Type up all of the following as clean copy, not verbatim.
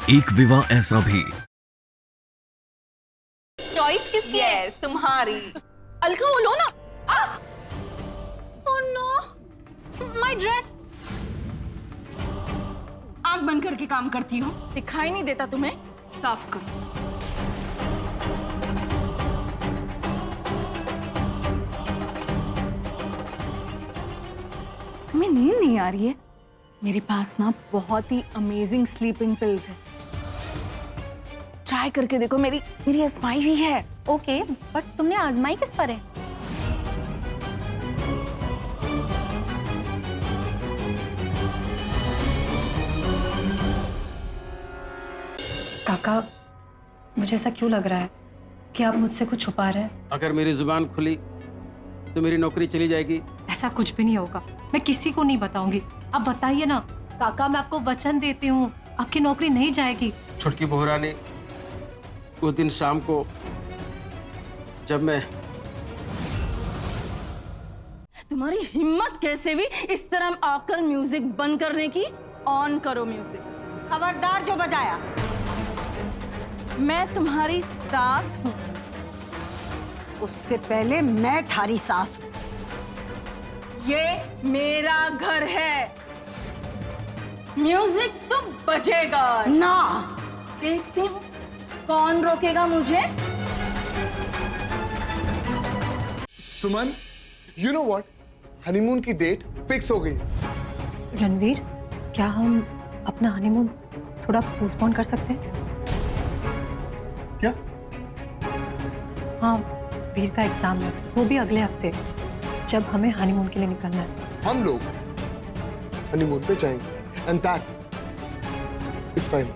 एक विवाह ऐसा भी। चॉइस किसकी है? तुम्हारी। अलका वो लो ना। Oh no, my dress. आंख बंद करके काम करती हो, दिखाई नहीं देता तुम्हें? साफ करो। तुम्हें नींद नहीं आ रही है? मेरे पास ना बहुत ही अमेजिंग स्लीपिंग पिल्स है, ट्राई करके देखो। मेरी आजमाई हुई है। ओके, बट तुमने आजमाई किस पर है? काका, मुझे ऐसा क्यों लग रहा है कि आप मुझसे कुछ छुपा रहे हैं? अगर मेरी जुबान खुली तो मेरी नौकरी चली जाएगी। ऐसा कुछ भी नहीं होगा, मैं किसी को नहीं बताऊंगी। आप बताइए ना काका, मैं आपको वचन देती हूँ आपकी नौकरी नहीं जाएगी। छुटकी बहुरानी, उस दिन शाम को जब मैं तुम्हारी हिम्मत कैसे भी इस तरह आकर म्यूजिक बंद करने की? ऑन करो म्यूजिक। खबरदार जो बजाया। मैं तुम्हारी सास हूँ। उससे पहले मैं थारी सास हूँ। ये मेरा घर है, म्यूजिक तो बजेगा। ना, देखती हूँ कौन रोकेगा मुझे। सुमन, यू नो व्हाट, हनीमून की डेट फिक्स हो गई। रणवीर, क्या हम अपना हनीमून थोड़ा पोस्टपोन कर सकते हैं? क्या? हाँ, वीर का एग्जाम है, वो भी अगले हफ्ते, जब हमें हनीमून के लिए निकलना है। हम लोग हनीमून पे जाएंगे एंड दैट इज फाइन।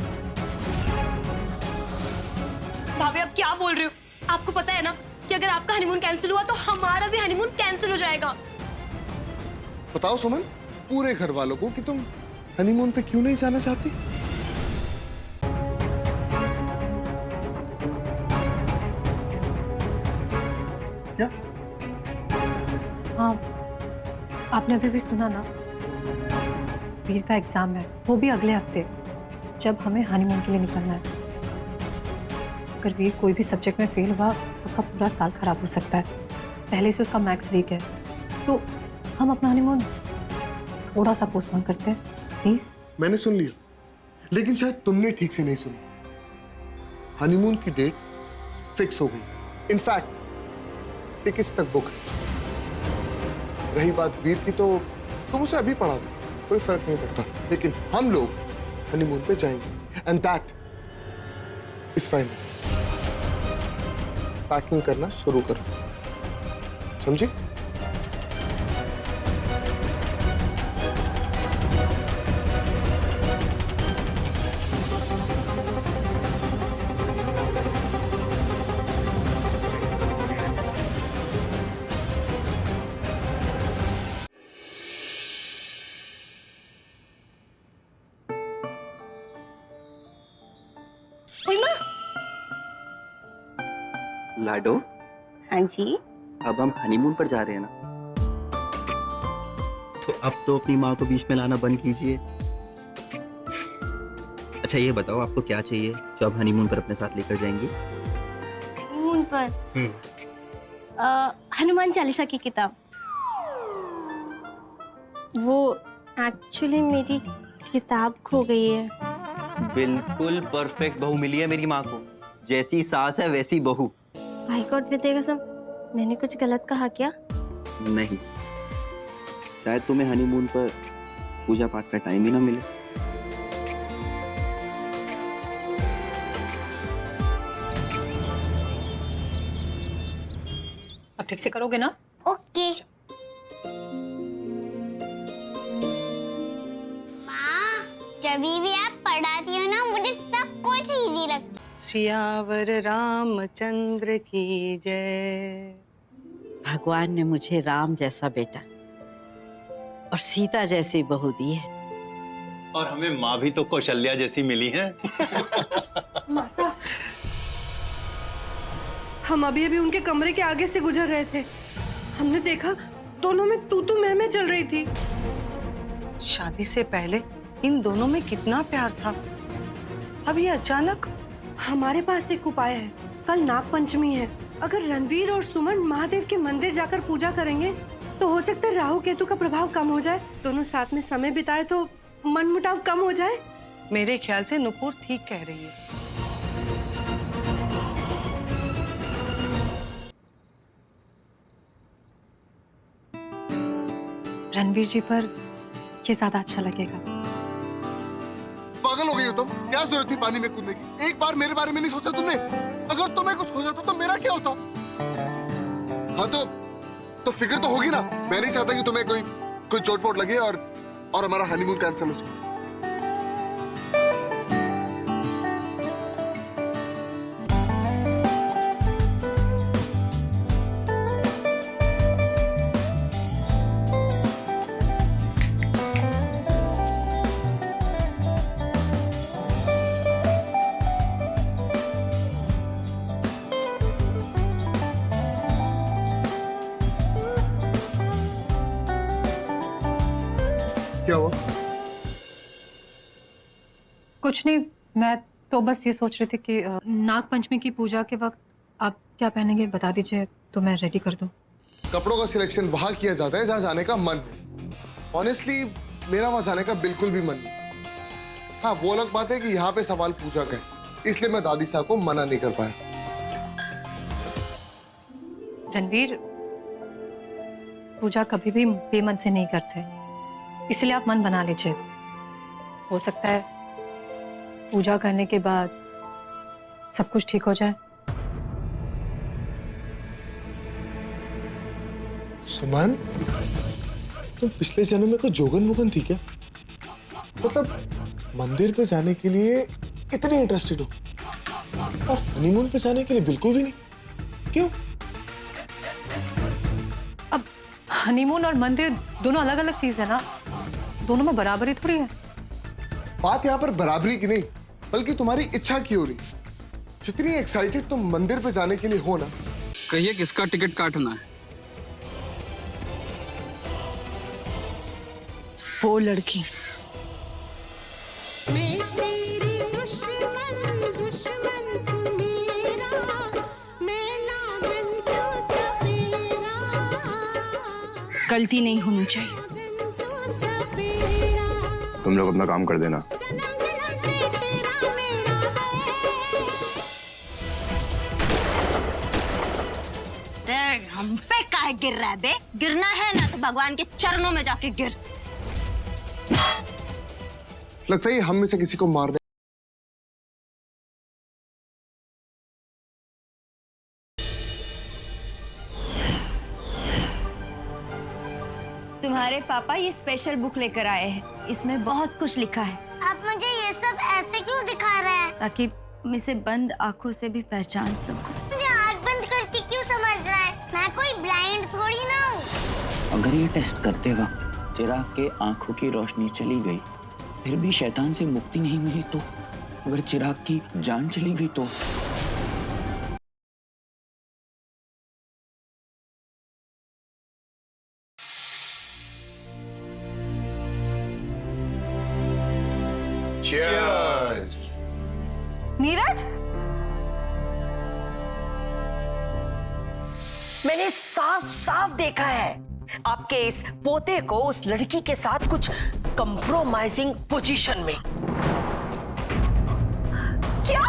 भाभी, आप क्या बोल रहे हो? आपको पता है ना कि अगर आपका हनीमून कैंसिल हुआ तो हमारा भी हनीमून कैंसिल हो जाएगा। बताओ सुमन, पूरे घर वालों को कि तुम हनीमून पे क्यों नहीं जाना चाहती? क्या? हाँ, आपने अभी भी सुना ना, वीर का एग्जाम है, वो भी अगले हफ्ते, जब हमें हनीमून के लिए निकलना है। अगर वीर कोई भी सब्जेक्ट में फेल हुआ तो उसका पूरा साल खराब हो सकता है। पहले से उसका मैथ्स वीक है, तो हम अपना हनीमून थोड़ा सा पोस्टपोन करते हैं प्लीज। मैंने सुन लिया, लेकिन शायद तुमने ठीक से नहीं सुनी। हनीमून की डेट फिक्स हो गई। इनफैक्ट टिकट्स तक बुक है। रही बात वीर की, तो तुम उसे अभी पढ़ा दो, कोई फर्क नहीं पड़ता। लेकिन हम लोग हनीमून पे जाएंगे and that is fine. Packing करना शुरू करो, समझे? लाडो, हाँ जी। अब हम हनीमून पर जा रहे हैं ना, तो अब तो अपनी माँ को बीच में लाना बंद कीजिए। अच्छा ये बताओ, आपको क्या चाहिए जो आप हनीमून पर अपने साथ लेकर जाएंगी? हनीमून पर हनुमान चालीसा की किताब। वो एक्चुअली मेरी किताब खो गई है। बिल्कुल परफेक्ट बहू मिली है मेरी माँ को, जैसी सास है वैसी बहू। भाई गॉड कसम, मैंने कुछ गलत कहा क्या? नहीं, शायद तुम्हें हनीमून पर पूजा पाठ का टाइम ही ना मिले। अब ठीक से करोगे ना? ओके। माँ, जब भी आप पढ़ाती हो ना, मुझे सब कुछ इजी लगता है। सियावर रामचंद्र की जय। भगवान ने मुझे राम जैसा बेटा और सीता जैसी बहू दी है, और हमें माँ भी तो कौशल्या जैसी मिली है। मासा, हम अभी अभी उनके कमरे के आगे से गुजर रहे थे। हमने देखा दोनों में तू मैं चल रही थी। शादी से पहले इन दोनों में कितना प्यार था, अब ये अचानक हमारे पास एक उपाय है। कल नाग पंचमी है। अगर रणवीर और सुमन महादेव के मंदिर जाकर पूजा करेंगे तो हो सकता है राहु केतु का प्रभाव कम हो जाए। दोनों साथ में समय बिताए तो मनमुटाव कम हो जाए। मेरे ख्याल से नुपुर ठीक कह रही है। रणवीर जी पर ये ज्यादा अच्छा लगेगा। पागल हो गई हो तुम? क्या जरूरत थी पानी में कूदने की? एक बार मेरे बारे में नहीं सोचा तुमने? अगर तुम्हें कुछ हो जाता तो मेरा क्या होता? हाँ तो फिक्र तो होगी ना। मैं नहीं चाहता कि तुम्हें कोई चोट वोट लगे और हमारा हनीमून कैंसिल हो जाए। क्या हुआ? कुछ नहीं, मैं तो बस ये सोच रही थी कि नाग पंचमी की पूजा के वक्त आप क्या पहनेंगे बता दीजिए तो मैं रेडी कर दूं। कपड़ों का सिलेक्शन वहां किया जाता है जहां जाने का मन है। ऑनेस्टली मेरा वहां जाने का बिल्कुल भी मन नहीं। हाँ, वो अलग बात है कि यहाँ पे सवाल पूजा का है, इसलिए मैं दादी साहब को मना नहीं कर पाया। रणवीर, पूजा कभी भी बेमन से नहीं करते, इसलिए आप मन बना लीजिए। हो सकता है पूजा करने के बाद सब कुछ ठीक हो जाए। सुमन, तुम पिछले जन्म में कोई जोगन वोगन थी क्या? मतलब मंदिर पे जाने के लिए इतने इंटरेस्टेड हो और हनीमून पे जाने के लिए बिल्कुल भी नहीं? क्यों? अब हनीमून और मंदिर दोनों अलग अलग चीज है ना, दोनों में बराबरी थोड़ी है। बात यहाँ पर बराबरी की नहीं, बल्कि तुम्हारी इच्छा की हो रही। जितनी एक्साइटेड तुम मंदिर पे जाने के लिए हो ना। कहिए किसका टिकट काटना है? वो लड़की। गलती नहीं होनी चाहिए। तुम लोग अपना काम कर देना। हम पे काहे गिर रहा है बे? गिरना है ना तो भगवान के चरणों में जाके गिर। लगता है हम में से किसी को मारने। तुम्हारे पापा ये स्पेशल बुक लेकर आए हैं। इसमें बहुत कुछ लिखा है। आप मुझे ये सब ऐसे क्यों दिखा रहे हैं? ताकि हम इसे बंद आंखों से भी पहचान सको। मुझे आँख बंद करके क्यों समझ रहा है? मैं कोई ब्लाइंड थोड़ी ना हूँ। अगर ये टेस्ट करते वक्त चिराग के आंखों की रोशनी चली गई, फिर भी शैतान से मुक्ति नहीं मिली तो? अगर चिराग की जान चली गई तो? Cheers! नीरज, मैंने साफ साफ देखा है आपके इस पोते को उस लड़की के साथ कुछ कंप्रोमाइजिंग पोजीशन में। क्या?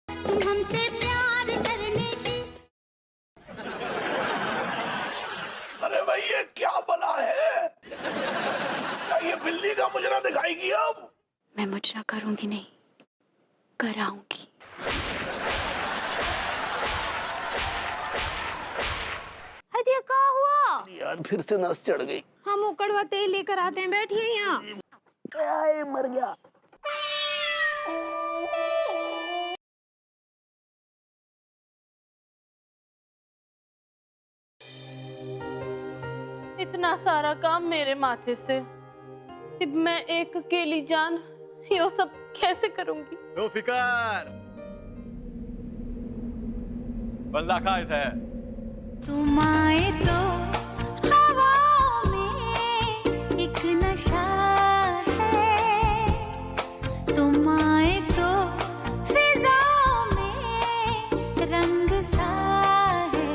तुम हमसे प्यार करने की। अरे भाई ये क्या बला है? क्या ये बिल्ली का मुजरा दिखाएगी अब? मैं मुजरा करूंगी नहीं, कराऊंगी। हदिया क्या हुआ? यार फिर से नस चढ़ गई। हम उकड़वा तेल लेकर आते हैं, बैठिए यहाँ। मर गया। इतना सारा काम मेरे माथे से, अब मैं एक अकेली जान ये सब कैसे करूंगी? नो फिकर, बल्ला खाइस है। तुम आए तो हवा में एक नशा है, तुम आए तो फिजा में रंग सा है।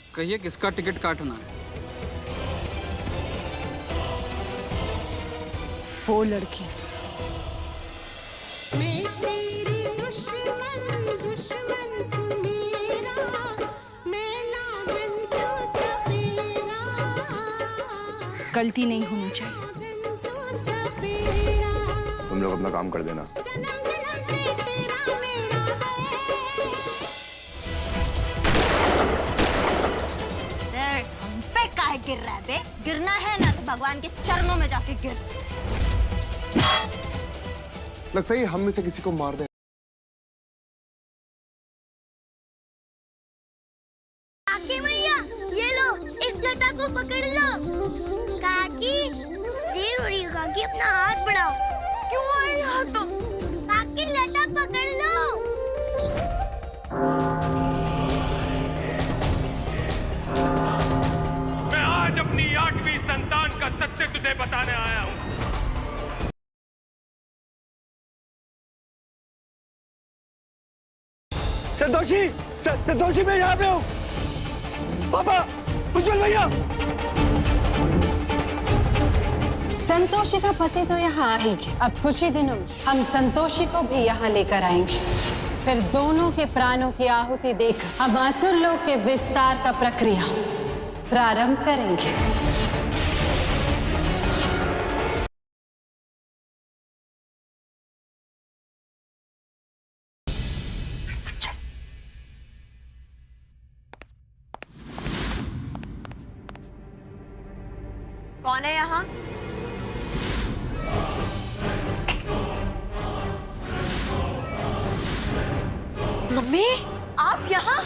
कहिए किसका टिकट काटना है? वो लड़की गलती नहीं होनी चाहिए। तुम लोग अपना काम कर देना। हम पे काहे गिर रहा है बे? गिरना है ना तो भगवान के चरणों में जाके गिर। लगता है हम में से किसी को मार दे। काकी भैया, ये लो, इस लता को पकड़ लो। काकी, देर हो रही है काकी, अपना हाथ बढ़ाओ। क्यों आए यहाँ तुम? काकी लता पकड़ लो। मैं आज अपनी 8वीं संतान का सत्य तुझे बताने आया हूँ। संतोषी मैं यहाँ पे हूँ। पापा, उज्जवल भैया। संतोषी का पति तो यहाँ आएंगे। अब कुछ ही दिनों में हम संतोषी को भी यहाँ लेकर आएंगे। फिर दोनों के प्राणों की आहुति देकर हम असुर लोक के विस्तार का प्रक्रिया प्रारंभ करेंगे। कौन है यहाँ? मम्मी, आप यहाँ?